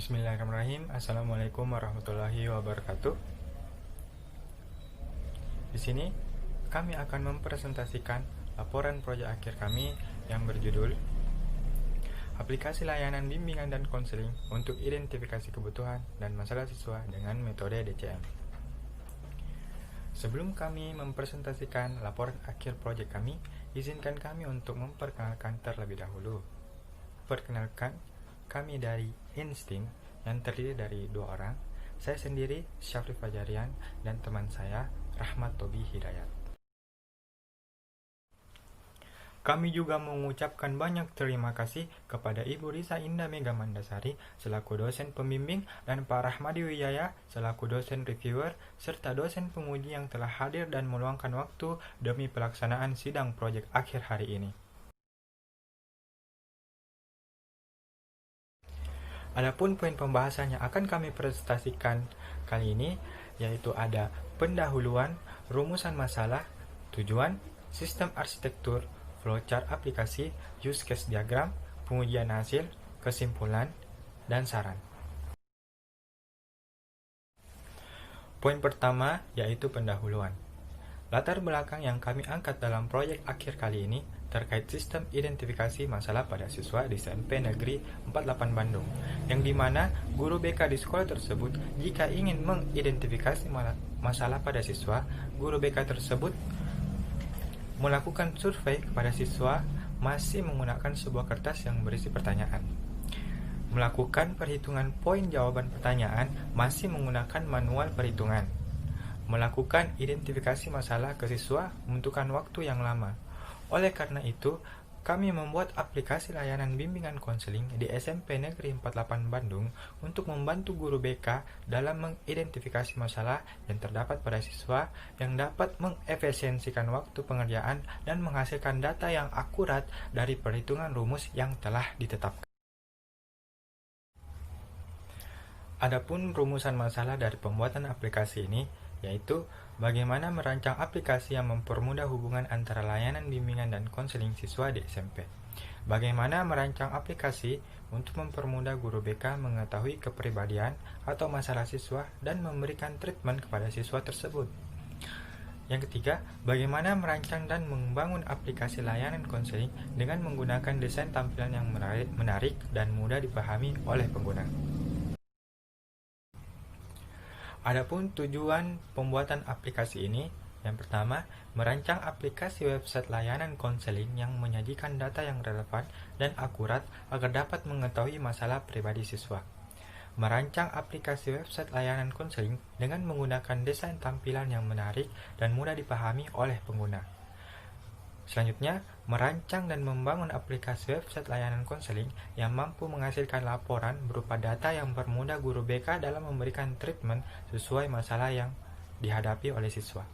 Bismillahirrahmanirrahim. Assalamualaikum warahmatullahi wabarakatuh. Di sini kami akan mempresentasikan laporan proyek akhir kami yang berjudul Aplikasi Layanan Bimbingan dan Konseling untuk Identifikasi Kebutuhan dan Masalah Siswa dengan Metode DCM. Sebelum kami mempresentasikan laporan akhir proyek kami, izinkan kami untuk memperkenalkan terlebih dahulu. Perkenalkan, kami dari Insting yang terdiri dari 2 orang, saya sendiri Syafri Fajarian dan teman saya Rahmat Tobi Hidayat. Kami juga mengucapkan banyak terima kasih kepada Ibu Risa Indah Mega Mandasari selaku dosen pembimbing dan Pak Rahmadi Wijaya selaku dosen reviewer serta dosen penguji yang telah hadir dan meluangkan waktu demi pelaksanaan sidang proyek akhir hari ini. Adapun poin pembahasan yang akan kami presentasikan kali ini yaitu ada pendahuluan, rumusan masalah, tujuan, sistem arsitektur, flowchart aplikasi, use case diagram, pengujian hasil, kesimpulan, dan saran. Poin pertama yaitu pendahuluan. Latar belakang yang kami angkat dalam proyek akhir kali ini terkait sistem identifikasi masalah pada siswa di SMP Negeri 48 Bandung, yang dimana guru BK di sekolah tersebut jika ingin mengidentifikasi masalah pada siswa, guru BK tersebut melakukan survei kepada siswa masih menggunakan sebuah kertas yang berisi pertanyaan. Melakukan perhitungan poin jawaban pertanyaan masih menggunakan manual perhitungan. Melakukan identifikasi masalah ke siswa membutuhkan waktu yang lama. Oleh karena itu, kami membuat aplikasi layanan bimbingan konseling di SMP Negeri 48 Bandung untuk membantu guru BK dalam mengidentifikasi masalah yang terdapat pada siswa yang dapat mengefisiensikan waktu pengerjaan dan menghasilkan data yang akurat dari perhitungan rumus yang telah ditetapkan. Adapun rumusan masalah dari pembuatan aplikasi ini yaitu bagaimana merancang aplikasi yang mempermudah hubungan antara layanan bimbingan dan konseling siswa di SMP. Bagaimana merancang aplikasi untuk mempermudah guru BK mengetahui kepribadian atau masalah siswa dan memberikan treatment kepada siswa tersebut. Yang ketiga, bagaimana merancang dan membangun aplikasi layanan konseling dengan menggunakan desain tampilan yang menarik dan mudah dipahami oleh pengguna. Adapun tujuan pembuatan aplikasi ini, yang pertama, merancang aplikasi website layanan konseling yang menyajikan data yang relevan dan akurat agar dapat mengetahui masalah pribadi siswa. Merancang aplikasi website layanan konseling dengan menggunakan desain tampilan yang menarik dan mudah dipahami oleh pengguna. Selanjutnya, merancang dan membangun aplikasi website layanan konseling yang mampu menghasilkan laporan berupa data yang mempermudah guru BK dalam memberikan treatment sesuai masalah yang dihadapi oleh siswa.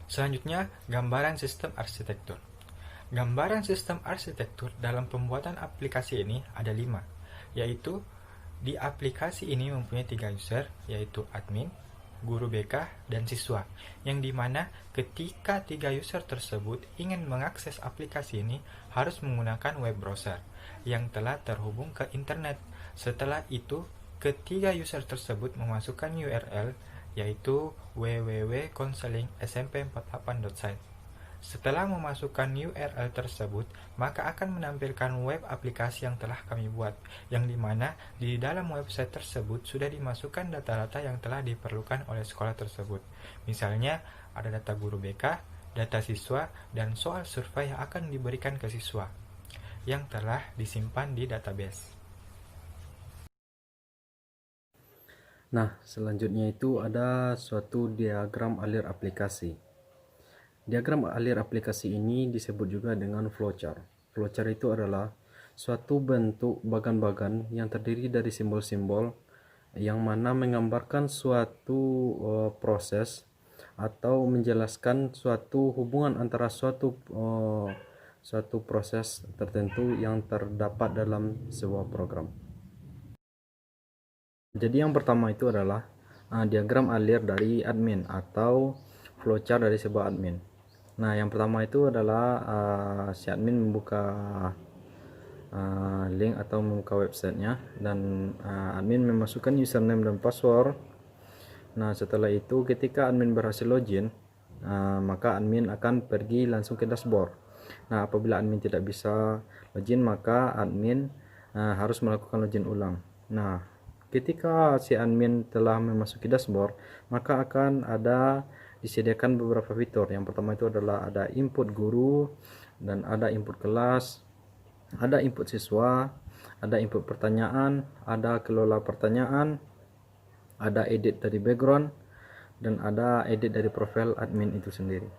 Selanjutnya, gambaran sistem arsitektur. Gambaran sistem arsitektur dalam pembuatan aplikasi ini ada 5, yaitu di aplikasi ini mempunyai 3 user, yaitu admin, guru BK, dan siswa, yang dimana ketika 3 user tersebut ingin mengakses aplikasi ini harus menggunakan web browser yang telah terhubung ke internet. Setelah itu, ketiga user tersebut memasukkan URL yaitu www.counseling.smp48.site. Setelah memasukkan URL tersebut, maka akan menampilkan web aplikasi yang telah kami buat, yang dimana di dalam website tersebut sudah dimasukkan data-data yang telah diperlukan oleh sekolah tersebut. Misalnya, ada data guru BK, data siswa, dan soal survei yang akan diberikan ke siswa, yang telah disimpan di database. Nah, selanjutnya itu ada suatu diagram alir aplikasi. Diagram alir aplikasi ini disebut juga dengan flowchart. Flowchart itu adalah suatu bentuk bagan-bagan yang terdiri dari simbol-simbol yang mana menggambarkan suatu proses atau menjelaskan suatu hubungan antara suatu proses tertentu yang terdapat dalam sebuah program. Jadi yang pertama itu adalah diagram alir dari admin atau flowchart dari sebuah admin. Nah, yang pertama itu adalah si admin membuka link atau membuka websitenya, dan admin memasukkan username dan password. Nah, setelah itu ketika admin berhasil login, maka admin akan pergi langsung ke dashboard. Nah, apabila admin tidak bisa login, maka admin harus melakukan login ulang. Nah, ketika si admin telah memasuki dashboard, maka akan ada disediakan beberapa fitur. Yang pertama itu adalah ada input guru, dan ada input kelas, ada input siswa, ada input pertanyaan, ada kelola pertanyaan, ada edit dari background, dan ada edit dari profil admin itu sendiri.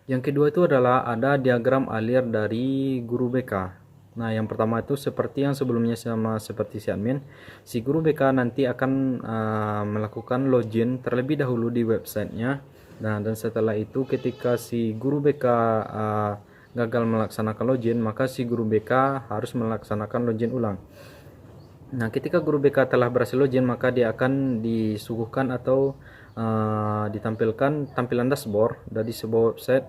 Yang kedua itu adalah ada diagram alir dari guru BK. Nah, yang pertama itu seperti yang sebelumnya, sama seperti si admin, si guru BK nanti akan melakukan login terlebih dahulu di websitenya. Nah, dan setelah itu ketika si guru BK gagal melaksanakan login, maka si guru BK harus melaksanakan login ulang. Nah, ketika guru BK telah berhasil login, maka dia akan disuguhkan atau ditampilkan tampilan dashboard dari sebuah website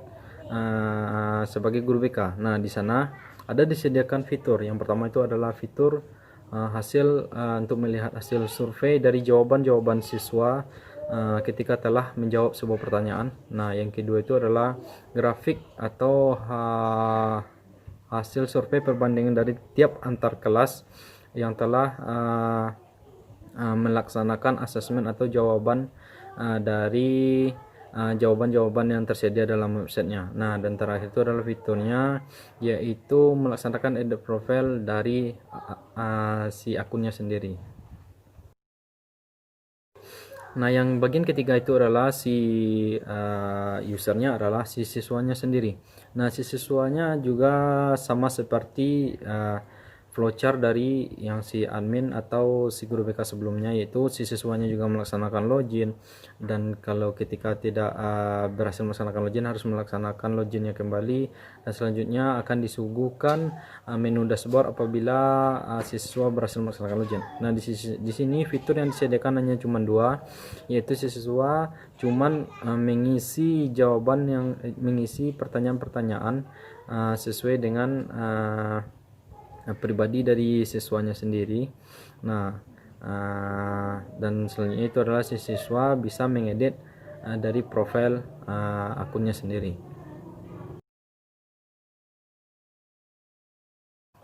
sebagai guru BK. Nah, di sana ada disediakan fitur. Yang pertama itu adalah fitur hasil untuk melihat hasil survei dari jawaban-jawaban siswa ketika telah menjawab sebuah pertanyaan. Nah, yang kedua itu adalah grafik atau hasil survei perbandingan dari tiap antar kelas yang telah melaksanakan asesmen atau jawaban dari jawaban-jawaban yang tersedia dalam websitenya. Nah, dan terakhir itu adalah fiturnya, yaitu melaksanakan edit profile dari si akunnya sendiri. Nah, yang bagian ketiga itu adalah si usernya adalah si siswanya sendiri. Nah, si siswanya juga sama seperti flowchart dari yang si admin atau si guru BK sebelumnya, yaitu si siswanya juga melaksanakan login, dan kalau ketika tidak berhasil melaksanakan login harus melaksanakan loginnya kembali, dan selanjutnya akan disuguhkan menu dashboard apabila si siswa berhasil melaksanakan login. Nah, di sini fitur yang disediakan hanya cuma dua, yaitu si siswa cuman mengisi jawaban yang mengisi pertanyaan-pertanyaan sesuai dengan pribadi dari siswanya sendiri. Nah, dan selanjutnya itu adalah si siswa bisa mengedit dari profil akunnya sendiri.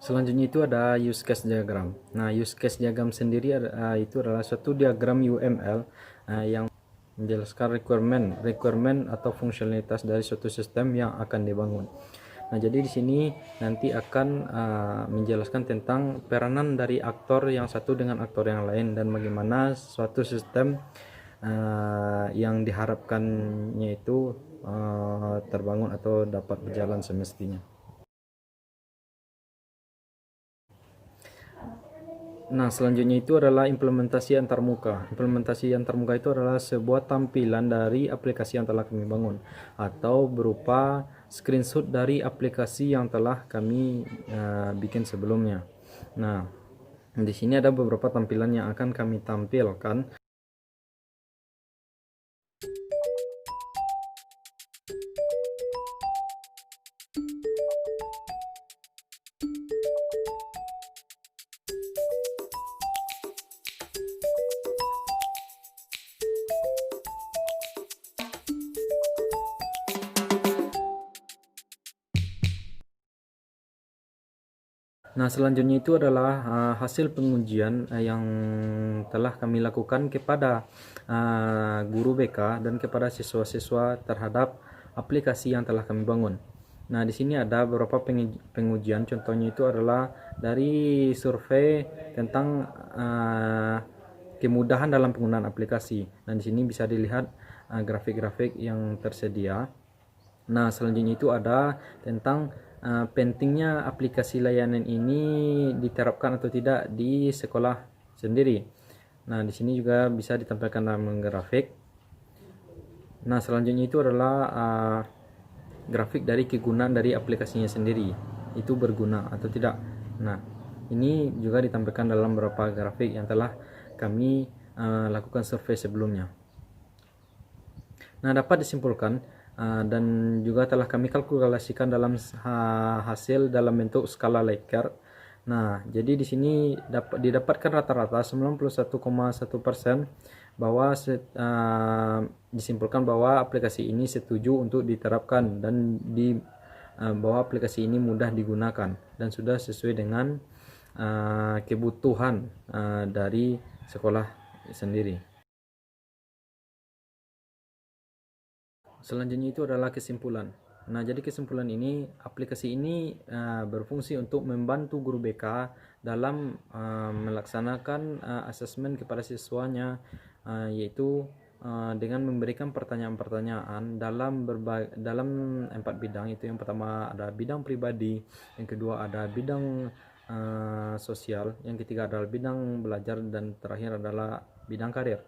Selanjutnya itu ada use case diagram. Nah, use case diagram sendiri itu adalah suatu diagram UML yang menjelaskan requirement atau fungsionalitas dari suatu sistem yang akan dibangun. Nah, jadi di sini nanti akan menjelaskan tentang peranan dari aktor yang satu dengan aktor yang lain, dan bagaimana suatu sistem yang diharapkannya itu terbangun atau dapat berjalan semestinya. Nah, selanjutnya itu adalah implementasi antarmuka. Implementasi antarmuka itu adalah sebuah tampilan dari aplikasi yang telah kami bangun, atau berupa screenshot dari aplikasi yang telah kami bikin sebelumnya. Nah, di sini ada beberapa tampilan yang akan kami tampilkan. Nah, selanjutnya itu adalah hasil pengujian yang telah kami lakukan kepada guru BK dan kepada siswa-siswa terhadap aplikasi yang telah kami bangun. Nah, di sini ada beberapa pengujian. Contohnya itu adalah dari survei tentang kemudahan dalam penggunaan aplikasi. Nah, di sini bisa dilihat grafik-grafik yang tersedia. Nah, selanjutnya itu ada tentang pentingnya aplikasi layanan ini diterapkan atau tidak di sekolah sendiri. Nah, di sini juga bisa ditampilkan dalam grafik. Nah, selanjutnya itu adalah grafik dari kegunaan dari aplikasinya sendiri, itu berguna atau tidak. Nah, ini juga ditampilkan dalam beberapa grafik yang telah kami lakukan survei sebelumnya. Nah, dapat disimpulkan dan juga telah kami kalkulasikan dalam hasil dalam bentuk skala Likert. Nah, jadi di sini didapatkan rata-rata 91,1% bahwa disimpulkan bahwa aplikasi ini setuju untuk diterapkan dan bahwa aplikasi ini mudah digunakan dan sudah sesuai dengan kebutuhan dari sekolah sendiri. Selanjutnya itu adalah kesimpulan. Nah, jadi kesimpulan ini, aplikasi ini berfungsi untuk membantu guru BK dalam melaksanakan asesmen kepada siswanya, yaitu dengan memberikan pertanyaan-pertanyaan dalam 4 bidang. Itu yang pertama ada bidang pribadi, yang kedua ada bidang sosial, yang ketiga adalah bidang belajar, dan terakhir adalah bidang karir.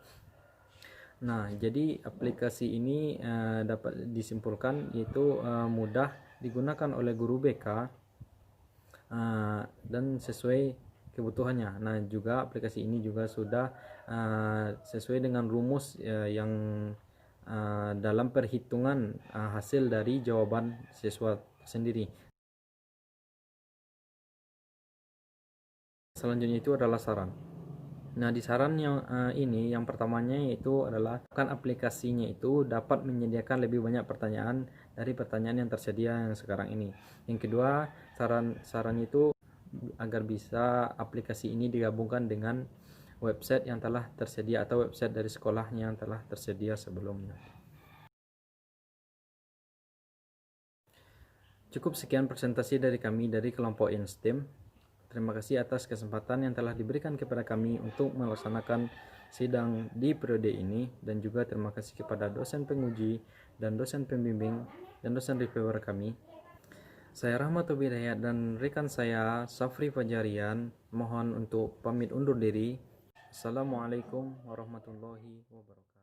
Nah, jadi aplikasi ini dapat disimpulkan yaitu mudah digunakan oleh guru BK dan sesuai kebutuhannya. Nah, juga aplikasi ini juga sudah sesuai dengan rumus yang dalam perhitungan hasil dari jawaban siswa sendiri. Selanjutnya itu adalah saran. Nah, di saran yang ini, yang pertamanya yaitu adalah kan aplikasinya itu dapat menyediakan lebih banyak pertanyaan dari pertanyaan yang tersedia yang sekarang ini. Yang kedua, saran itu agar bisa aplikasi ini digabungkan dengan website yang telah tersedia atau website dari sekolahnya yang telah tersedia sebelumnya. Cukup sekian presentasi dari kami dari kelompok InSTEM. Terima kasih atas kesempatan yang telah diberikan kepada kami untuk melaksanakan sidang di periode ini, dan juga terima kasih kepada dosen penguji dan dosen pembimbing dan dosen reviewer kami. Saya Rahmat Hidayat dan rekan saya Safri Fajarian mohon untuk pamit undur diri. Assalamualaikum warahmatullahi wabarakatuh.